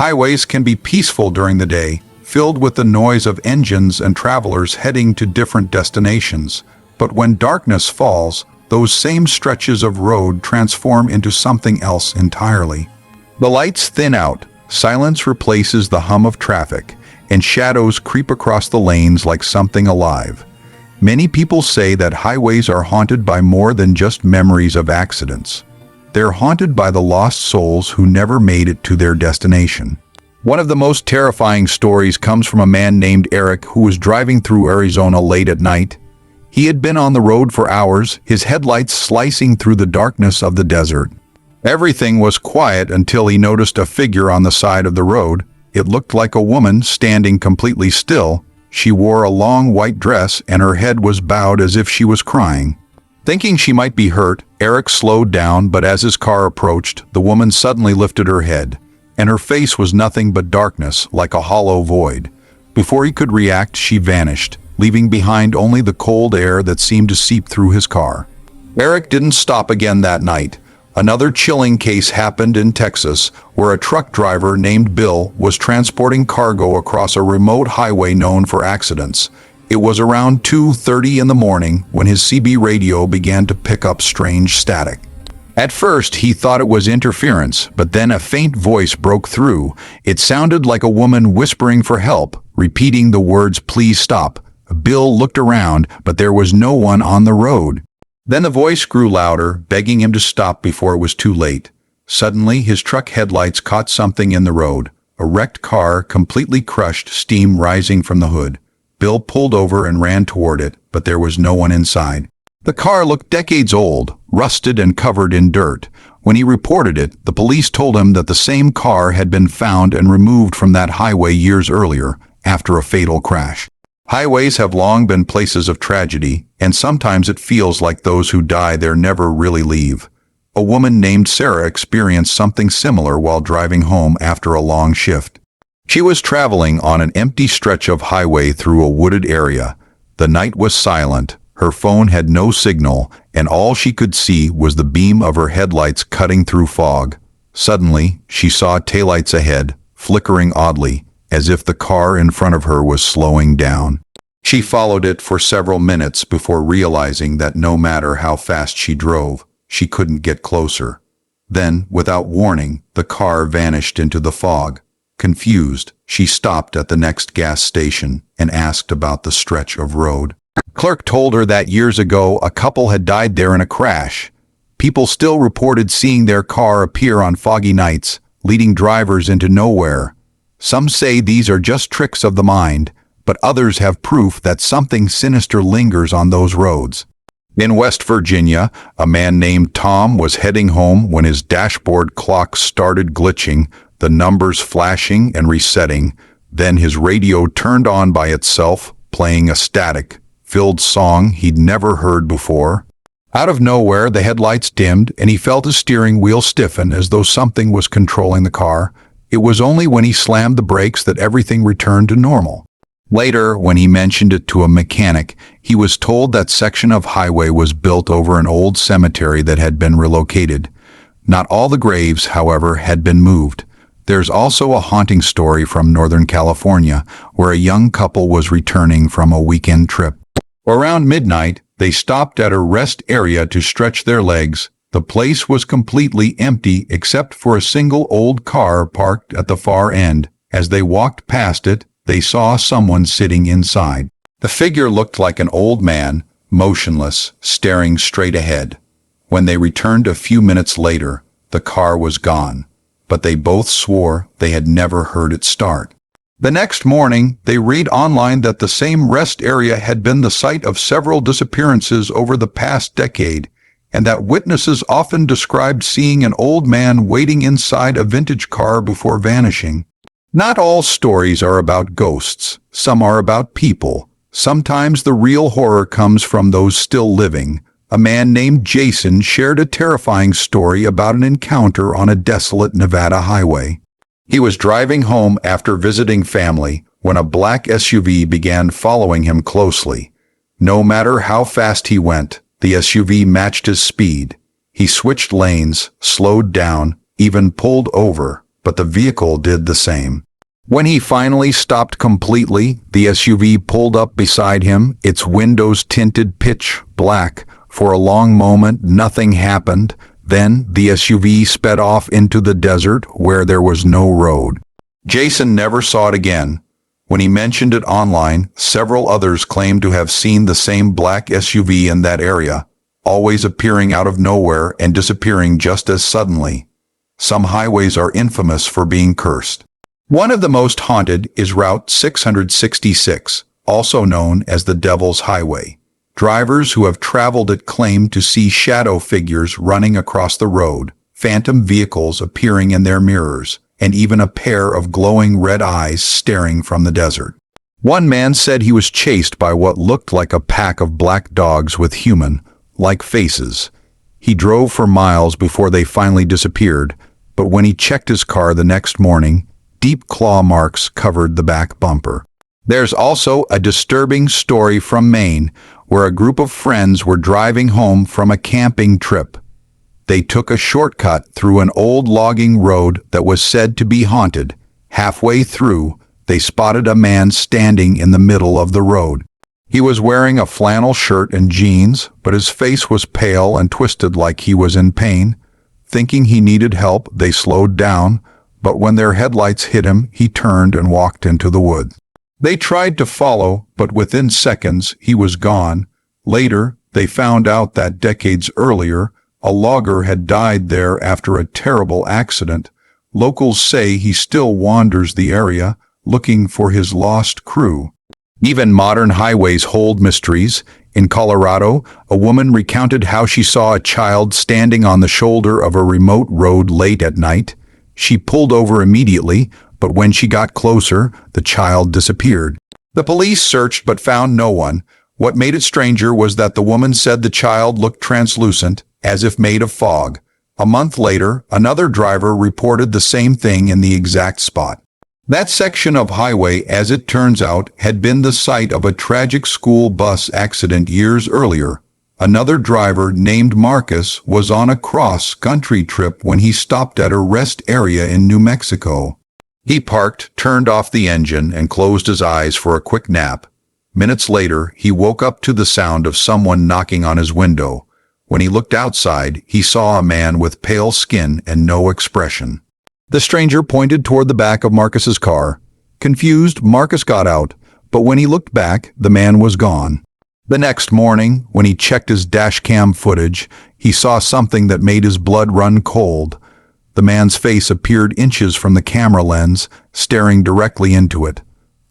Highways can be peaceful during the day, filled with the noise of engines and travelers heading to different destinations. But when darkness falls, those same stretches of road transform into something else entirely. The lights thin out, silence replaces the hum of traffic, and shadows creep across the lanes like something alive. Many people say that highways are haunted by more than just memories of accidents. They're haunted by the lost souls who never made it to their destination. One of the most terrifying stories comes from a man named Eric who was driving through Arizona late at night. He had been on the road for hours, his headlights slicing through the darkness of the desert. Everything was quiet until he noticed a figure on the side of the road. It looked like a woman standing completely still. She wore a long white dress and her head was bowed as if she was crying. Thinking she might be hurt, Eric slowed down, but as his car approached, the woman suddenly lifted her head, and her face was nothing but darkness, like a hollow void. Before he could react, she vanished, leaving behind only the cold air that seemed to seep through his car. Eric didn't stop again that night. Another chilling case happened in Texas, where a truck driver named Bill was transporting cargo across a remote highway known for accidents. It was around 2:30 in the morning when his CB radio began to pick up strange static. At first, he thought it was interference, but then a faint voice broke through. It sounded like a woman whispering for help, repeating the words, "Please stop." Bill looked around, but there was no one on the road. Then the voice grew louder, begging him to stop before it was too late. Suddenly, his truck headlights caught something in the road. A wrecked car, completely crushed, steam rising from the hood. Bill pulled over and ran toward it, but there was no one inside. The car looked decades old, rusted and covered in dirt. When he reported it, the police told him that the same car had been found and removed from that highway years earlier, after a fatal crash. Highways have long been places of tragedy, and sometimes it feels like those who die there never really leave. A woman named Sarah experienced something similar while driving home after a long shift. She was traveling on an empty stretch of highway through a wooded area. The night was silent, her phone had no signal, and all she could see was the beam of her headlights cutting through fog. Suddenly, she saw taillights ahead, flickering oddly, as if the car in front of her was slowing down. She followed it for several minutes before realizing that no matter how fast she drove, she couldn't get closer. Then, without warning, the car vanished into the fog. Confused, she stopped at the next gas station and asked about the stretch of road. The clerk told her that years ago a couple had died there in a crash. People still reported seeing their car appear on foggy nights, leading drivers into nowhere. Some say these are just tricks of the mind, but others have proof that something sinister lingers on those roads. In West Virginia, a man named Tom was heading home when his dashboard clock started glitching, the numbers flashing and resetting. Then his radio turned on by itself, playing a static-filled song he'd never heard before. Out of nowhere, the headlights dimmed, and he felt his steering wheel stiffen as though something was controlling the car. It was only when he slammed the brakes that everything returned to normal. Later, when he mentioned it to a mechanic, he was told that section of highway was built over an old cemetery that had been relocated. Not all the graves, however, had been moved. There's also a haunting story from Northern California, where a young couple was returning from a weekend trip. Around midnight, they stopped at a rest area to stretch their legs. The place was completely empty except for a single old car parked at the far end. As they walked past it, they saw someone sitting inside. The figure looked like an old man, motionless, staring straight ahead. When they returned a few minutes later, the car was gone, but they both swore they had never heard it start. The next morning, they read online that the same rest area had been the site of several disappearances over the past decade, and that witnesses often described seeing an old man waiting inside a vintage car before vanishing. Not all stories are about ghosts. Some are about people. Sometimes the real horror comes from those still living. A man named Jason shared a terrifying story about an encounter on a desolate Nevada highway. He was driving home after visiting family when a black SUV began following him closely. No matter how fast he went, the SUV matched his speed. He switched lanes, slowed down, even pulled over, but the vehicle did the same. When he finally stopped completely, the SUV pulled up beside him, its windows tinted pitch black. For a long moment, nothing happened. Then the SUV sped off into the desert where there was no road. Jason never saw it again. When he mentioned it online, several others claimed to have seen the same black SUV in that area, always appearing out of nowhere and disappearing just as suddenly. Some highways are infamous for being cursed. One of the most haunted is Route 666, also known as the Devil's Highway. Drivers who have traveled it claim to see shadow figures running across the road, phantom vehicles appearing in their mirrors, and even a pair of glowing red eyes staring from the desert. One man said he was chased by what looked like a pack of black dogs with human-like faces. He drove for miles before they finally disappeared, but when he checked his car the next morning, deep claw marks covered the back bumper. There's also a disturbing story from Maine, where a group of friends were driving home from a camping trip. They took a shortcut through an old logging road that was said to be haunted. Halfway through, they spotted a man standing in the middle of the road. He was wearing a flannel shirt and jeans, but his face was pale and twisted like he was in pain. Thinking he needed help, they slowed down, but when their headlights hit him, he turned and walked into the woods. They tried to follow, but within seconds, he was gone. Later, they found out that decades earlier, a logger had died there after a terrible accident. Locals say he still wanders the area, looking for his lost crew. Even modern highways hold mysteries. In Colorado, a woman recounted how she saw a child standing on the shoulder of a remote road late at night. She pulled over immediately, but when she got closer, the child disappeared. The police searched but found no one. What made it stranger was that the woman said the child looked translucent, as if made of fog. A month later, another driver reported the same thing in the exact spot. That section of highway, as it turns out, had been the site of a tragic school bus accident years earlier. Another driver named Marcus was on a cross-country trip when he stopped at a rest area in New Mexico. He parked, turned off the engine, and closed his eyes for a quick nap. Minutes later, he woke up to the sound of someone knocking on his window. When he looked outside, he saw a man with pale skin and no expression. The stranger pointed toward the back of Marcus's car. Confused, Marcus got out, but when he looked back, the man was gone. The next morning, when he checked his dashcam footage, he saw something that made his blood run cold. The man's face appeared inches from the camera lens, staring directly into it.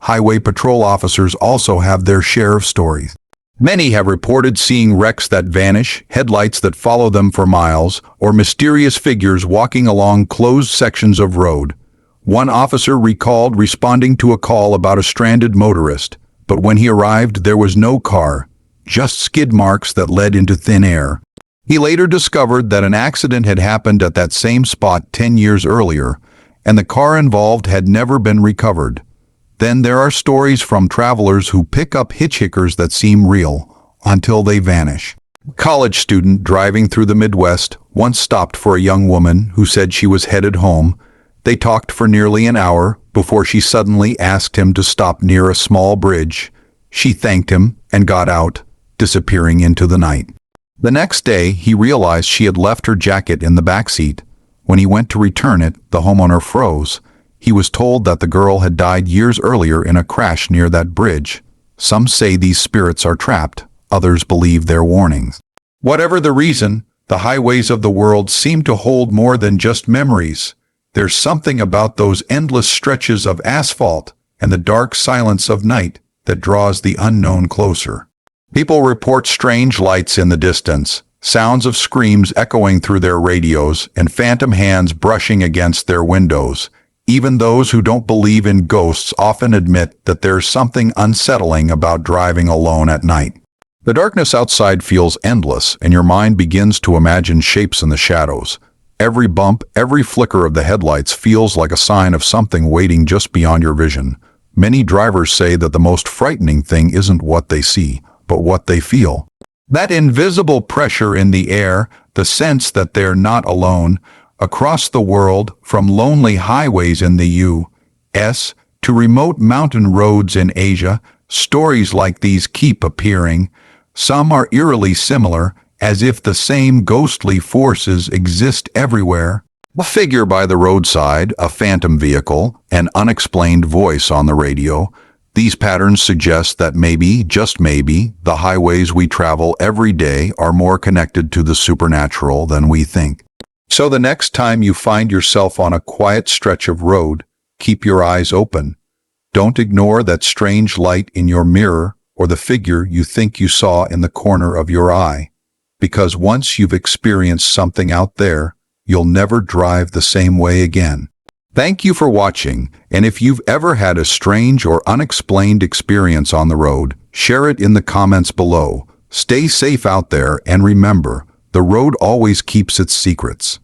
Highway patrol officers also have their share of stories. Many have reported seeing wrecks that vanish, headlights that follow them for miles, or mysterious figures walking along closed sections of road. One officer recalled responding to a call about a stranded motorist, but when he arrived there was no car, just skid marks that led into thin air. He later discovered that an accident had happened at that same spot 10 years earlier, and the car involved had never been recovered. Then there are stories from travelers who pick up hitchhikers that seem real, until they vanish. A college student driving through the Midwest once stopped for a young woman who said she was headed home. They talked for nearly an hour before she suddenly asked him to stop near a small bridge. She thanked him and got out, disappearing into the night. The next day, he realized she had left her jacket in the back seat. When he went to return it, the homeowner froze. He was told that the girl had died years earlier in a crash near that bridge. Some say these spirits are trapped, others believe they're warnings. Whatever the reason, the highways of the world seem to hold more than just memories. There's something about those endless stretches of asphalt and the dark silence of night that draws the unknown closer. People report strange lights in the distance, sounds of screams echoing through their radios, and phantom hands brushing against their windows. Even those who don't believe in ghosts often admit that there's something unsettling about driving alone at night. The darkness outside feels endless, and your mind begins to imagine shapes in the shadows. Every bump, every flicker of the headlights feels like a sign of something waiting just beyond your vision. Many drivers say that the most frightening thing isn't what they see, but what they feel. That invisible pressure in the air, the sense that they're not alone. Across the world, from lonely highways in the U.S. to remote mountain roads in Asia, stories like these keep appearing. Some are eerily similar, as if the same ghostly forces exist everywhere. A figure by the roadside, a phantom vehicle, an unexplained voice on the radio. These patterns suggest that maybe, just maybe, the highways we travel every day are more connected to the supernatural than we think. So the next time you find yourself on a quiet stretch of road, keep your eyes open. Don't ignore that strange light in your mirror or the figure you think you saw in the corner of your eye. Because once you've experienced something out there, you'll never drive the same way again. Thank you for watching, and if you've ever had a strange or unexplained experience on the road, share it in the comments below. Stay safe out there, and remember, the road always keeps its secrets.